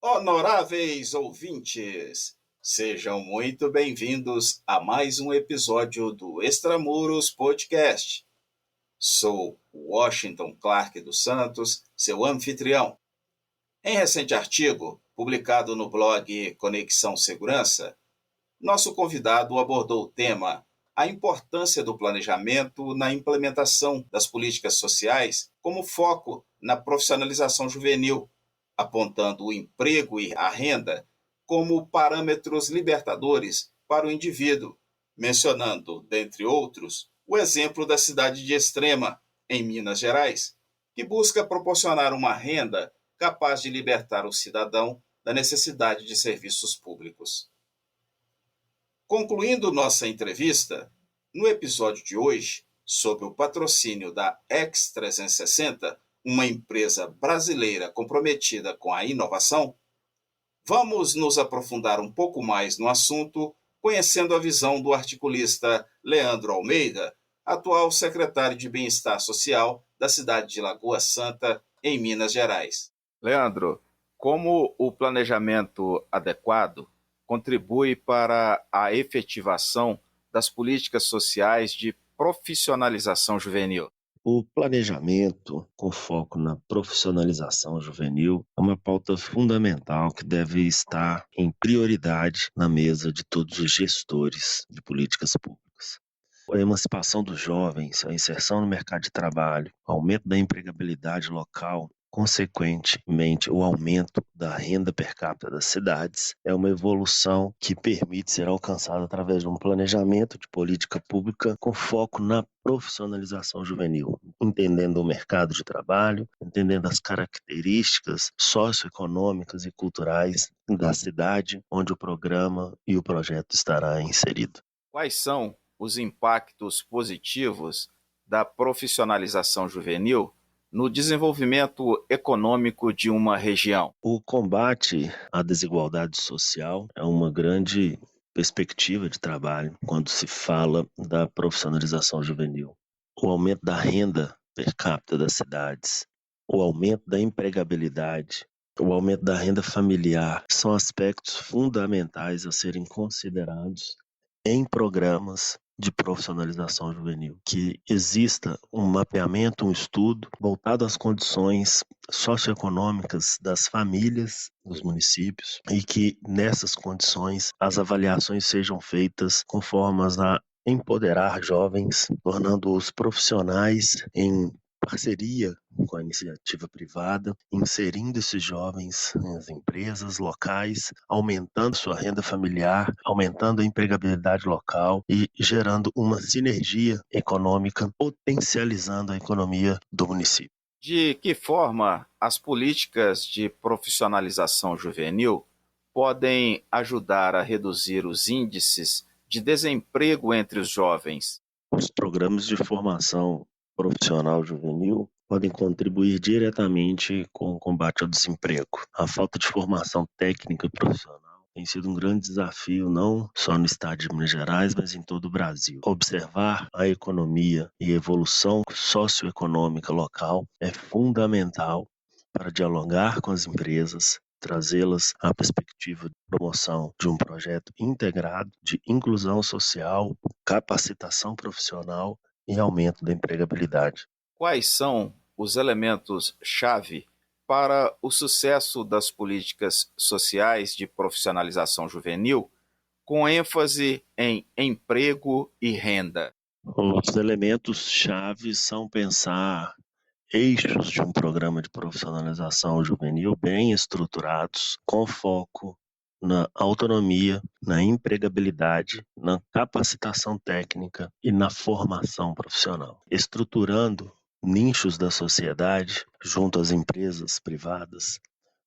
Honoráveis ouvintes, sejam muito bem-vindos a mais um episódio do Extramuros Podcast. Sou Washington Clark dos Santos, seu anfitrião. Em recente artigo, publicado no blog Conexão Segurança, nosso convidado abordou o tema A importância do planejamento na implementação das políticas sociais como foco na profissionalização juvenil, apontando o emprego e a renda como parâmetros libertadores para o indivíduo, mencionando, dentre outros, o exemplo da cidade de Extrema, em Minas Gerais, que busca proporcionar uma renda capaz de libertar o cidadão da necessidade de serviços públicos. Concluindo nossa entrevista, no episódio de hoje, sob o patrocínio da X360, uma empresa brasileira comprometida com a inovação, vamos nos aprofundar um pouco mais no assunto, conhecendo a visão do articulista Leandro Almeida, atual secretário de Bem-Estar Social da cidade de Lagoa Santa, em Minas Gerais. Leandro, como o planejamento adequado contribui para a efetivação das políticas sociais de profissionalização juvenil? O planejamento com foco na profissionalização juvenil é uma pauta fundamental que deve estar em prioridade na mesa de todos os gestores de políticas públicas. A emancipação dos jovens, a inserção no mercado de trabalho, o aumento da empregabilidade local, consequentemente, o aumento da renda per capita das cidades é uma evolução que permite ser alcançada através de um planejamento de política pública com foco na profissionalização juvenil, entendendo o mercado de trabalho, entendendo as características socioeconômicas e culturais da cidade onde o programa e o projeto estará inserido. Quais são os impactos positivos da profissionalização juvenil no desenvolvimento econômico de uma região? O combate à desigualdade social é uma grande perspectiva de trabalho quando se fala da profissionalização juvenil. O aumento da renda per capita das cidades, o aumento da empregabilidade, o aumento da renda familiar são aspectos fundamentais a serem considerados em programas de profissionalização juvenil, que exista um mapeamento, um estudo voltado às condições socioeconômicas das famílias dos municípios e que nessas condições as avaliações sejam feitas com formas a empoderar jovens, tornando-os profissionais em parceria com a iniciativa privada, inserindo esses jovens nas empresas locais, aumentando sua renda familiar, aumentando a empregabilidade local e gerando uma sinergia econômica, potencializando a economia do município. De que forma as políticas de profissionalização juvenil podem ajudar a reduzir os índices de desemprego entre os jovens? Os programas de formação profissional juvenil podem contribuir diretamente com o combate ao desemprego. A falta de formação técnica e profissional tem sido um grande desafio não só no estado de Minas Gerais, mas em todo o Brasil. Observar a economia e a evolução socioeconômica local é fundamental para dialogar com as empresas, trazê-las à perspectiva de promoção de um projeto integrado de inclusão social, capacitação profissional e aumento da empregabilidade. Quais são os elementos-chave para o sucesso das políticas sociais de profissionalização juvenil, com ênfase em emprego e renda? Os elementos-chave são pensar eixos de um programa de profissionalização juvenil bem estruturados, com foco na autonomia, na empregabilidade, na capacitação técnica e na formação profissional, estruturando nichos da sociedade junto às empresas privadas,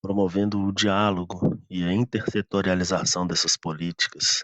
promovendo o diálogo e a intersetorialização dessas políticas,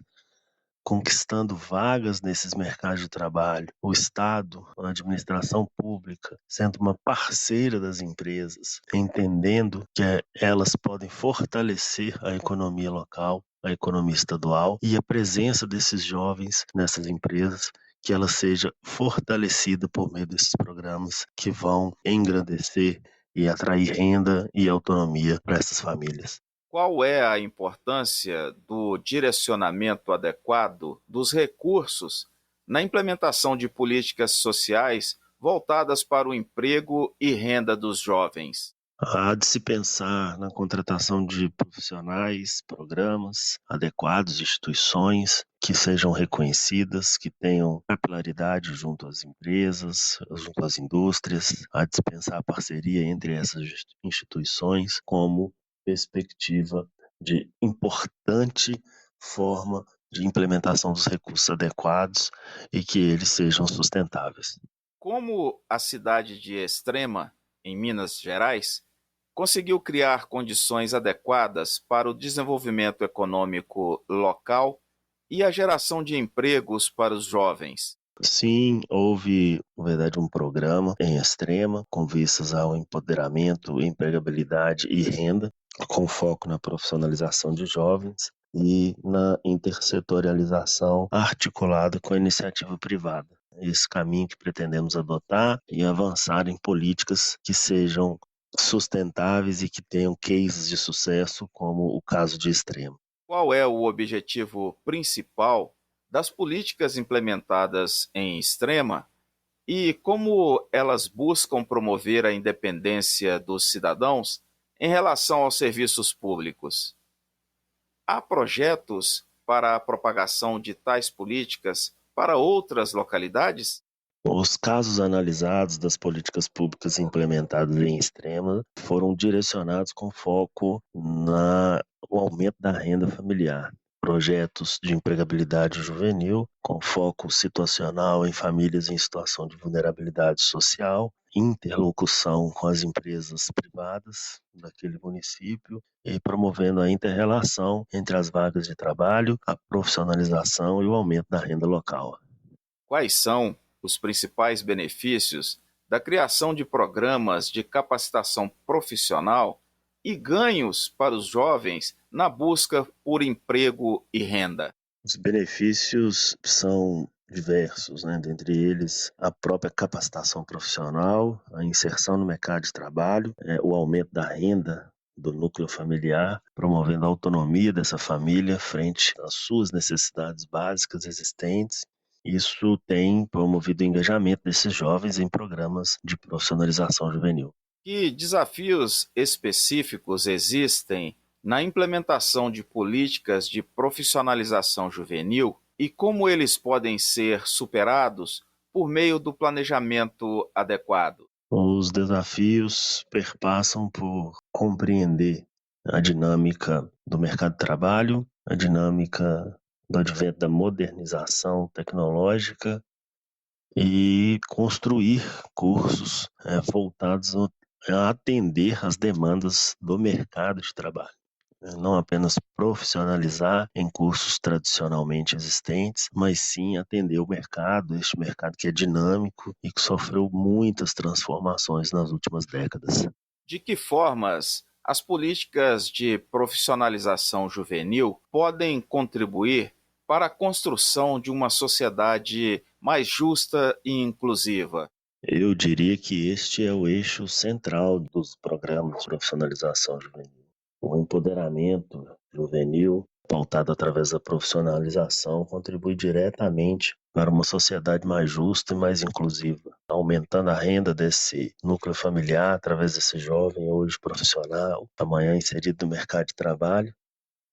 conquistando vagas nesses mercados de trabalho, o Estado, a administração pública, sendo uma parceira das empresas, entendendo que elas podem fortalecer a economia local, a economia estadual e a presença desses jovens nessas empresas, que ela seja fortalecida por meio desses programas que vão engrandecer e atrair renda e autonomia para essas famílias. Qual é a importância do direcionamento adequado dos recursos na implementação de políticas sociais voltadas para o emprego e renda dos jovens? Há de se pensar na contratação de profissionais, programas adequados, instituições que sejam reconhecidas, que tenham capilaridade junto às empresas, junto às indústrias. Há de se pensar a parceria entre essas instituições como perspectiva de importante forma de implementação dos recursos adequados e que eles sejam sustentáveis. Como a cidade de Extrema, em Minas Gerais, conseguiu criar condições adequadas para o desenvolvimento econômico local e a geração de empregos para os jovens? Sim, houve, na verdade, um programa em Extrema com vistas ao empoderamento, empregabilidade e renda, com foco na profissionalização de jovens e na intersetorialização articulada com a iniciativa privada. Esse caminho que pretendemos adotar e avançar em políticas que sejam sustentáveis e que tenham cases de sucesso, como o caso de Extrema. Qual é o objetivo principal das políticas implementadas em Extrema e como elas buscam promover a independência dos cidadãos em relação aos serviços públicos? Há projetos para a propagação de tais políticas para outras localidades? Os casos analisados das políticas públicas implementadas em Extrema foram direcionados com foco no aumento da renda familiar. Projetos de empregabilidade juvenil, com foco situacional em famílias em situação de vulnerabilidade social, interlocução com as empresas privadas daquele município e promovendo a inter-relação entre as vagas de trabalho, a profissionalização e o aumento da renda local. Quais são os principais benefícios da criação de programas de capacitação profissional e ganhos para os jovens na busca por emprego e renda? Os benefícios são diversos, né? Dentre eles, a própria capacitação profissional, a inserção no mercado de trabalho, o aumento da renda do núcleo familiar, promovendo a autonomia dessa família frente às suas necessidades básicas existentes. Isso tem promovido o engajamento desses jovens em programas de profissionalização juvenil. Que desafios específicos existem na implementação de políticas de profissionalização juvenil e como eles podem ser superados por meio do planejamento adequado? Os desafios perpassam por compreender a dinâmica do mercado de trabalho, a dinâmica do advento da modernização tecnológica e construir cursos voltados a atender às demandas do mercado de trabalho. Não apenas profissionalizar em cursos tradicionalmente existentes, mas sim atender o mercado, este mercado que é dinâmico e que sofreu muitas transformações nas últimas décadas. De que formas as políticas de profissionalização juvenil podem contribuir para a construção de uma sociedade mais justa e inclusiva? Eu diria que este é o eixo central dos programas de profissionalização juvenil. O empoderamento juvenil, pautado através da profissionalização, contribui diretamente para uma sociedade mais justa e mais inclusiva, aumentando a renda desse núcleo familiar através desse jovem hoje profissional, amanhã inserido no mercado de trabalho.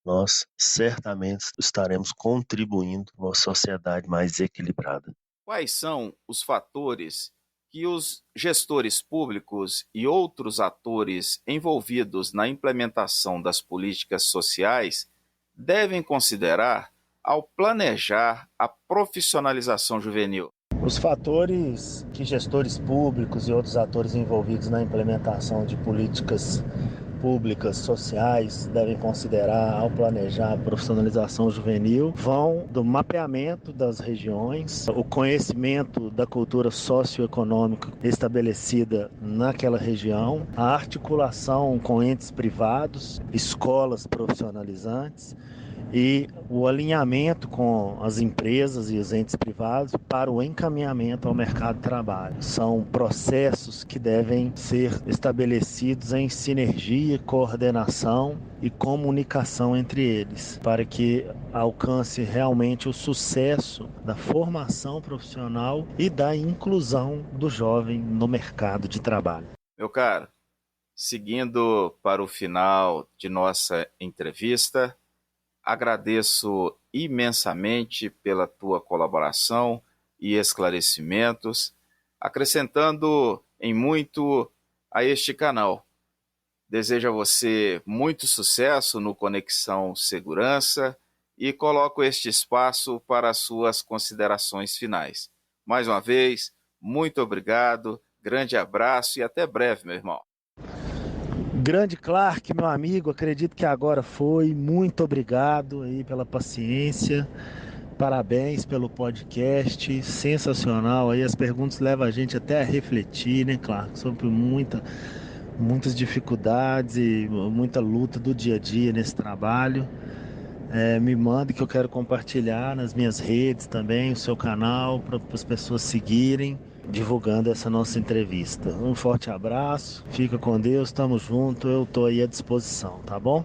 Nós certamente estaremos contribuindo para uma sociedade mais equilibrada. Quais são os fatores que os gestores públicos e outros atores envolvidos na implementação das políticas sociais devem considerar ao planejar a profissionalização juvenil? Os fatores que gestores públicos e outros atores envolvidos na implementação de políticas públicas, sociais, devem considerar ao planejar a profissionalização juvenil vão do mapeamento das regiões, o conhecimento da cultura socioeconômica estabelecida naquela região, a articulação com entes privados, escolas profissionalizantes e o alinhamento com as empresas e os entes privados para o encaminhamento ao mercado de trabalho. São processos que devem ser estabelecidos em sinergia, coordenação e comunicação entre eles, para que alcance realmente o sucesso da formação profissional e da inclusão do jovem no mercado de trabalho. Meu caro, seguindo para o final de nossa entrevista, agradeço imensamente pela tua colaboração e esclarecimentos, acrescentando em muito a este canal. Desejo a você muito sucesso no Conexão Segurança e coloco este espaço para as suas considerações finais. Mais uma vez, muito obrigado, grande abraço e até breve, meu irmão. Grande Clark, meu amigo, acredito que agora foi. Muito obrigado aí pela paciência. Parabéns pelo podcast, sensacional. Aí as perguntas levam a gente até a refletir, né, Clark, sobre muitas dificuldades e muita luta do dia a dia nesse trabalho. Me manda que eu quero compartilhar nas minhas redes também, o seu canal, para as pessoas seguirem, divulgando essa nossa entrevista. Um forte abraço, fica com Deus, tamo junto, eu tô aí à disposição, tá bom?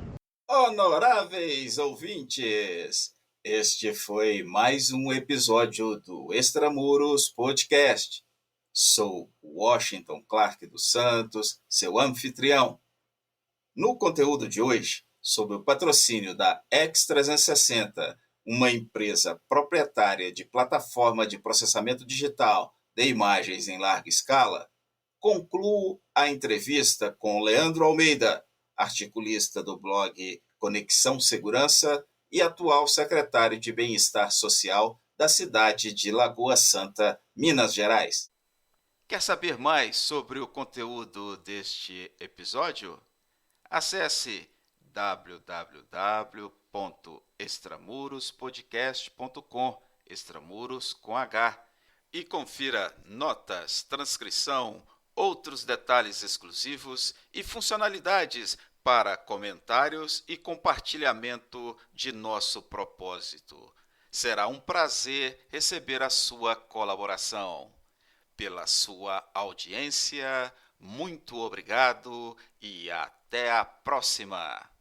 Honoráveis ouvintes, este foi mais um episódio do Extramuros Podcast. Sou Washington Clark dos Santos, seu anfitrião. No conteúdo de hoje, sob o patrocínio da X360, uma empresa proprietária de plataforma de processamento digital de imagens em larga escala, concluo a entrevista com Leandro Almeida, articulista do blog Conexão Segurança e atual secretário de Bem-Estar Social da cidade de Lagoa Santa, Minas Gerais. Quer saber mais sobre o conteúdo deste episódio? Acesse www.extramurospodcast.com, extramuros com H, e confira notas, transcrição, outros detalhes exclusivos e funcionalidades para comentários e compartilhamento de nosso propósito. Será um prazer receber a sua colaboração. Pela sua audiência, muito obrigado e até a próxima!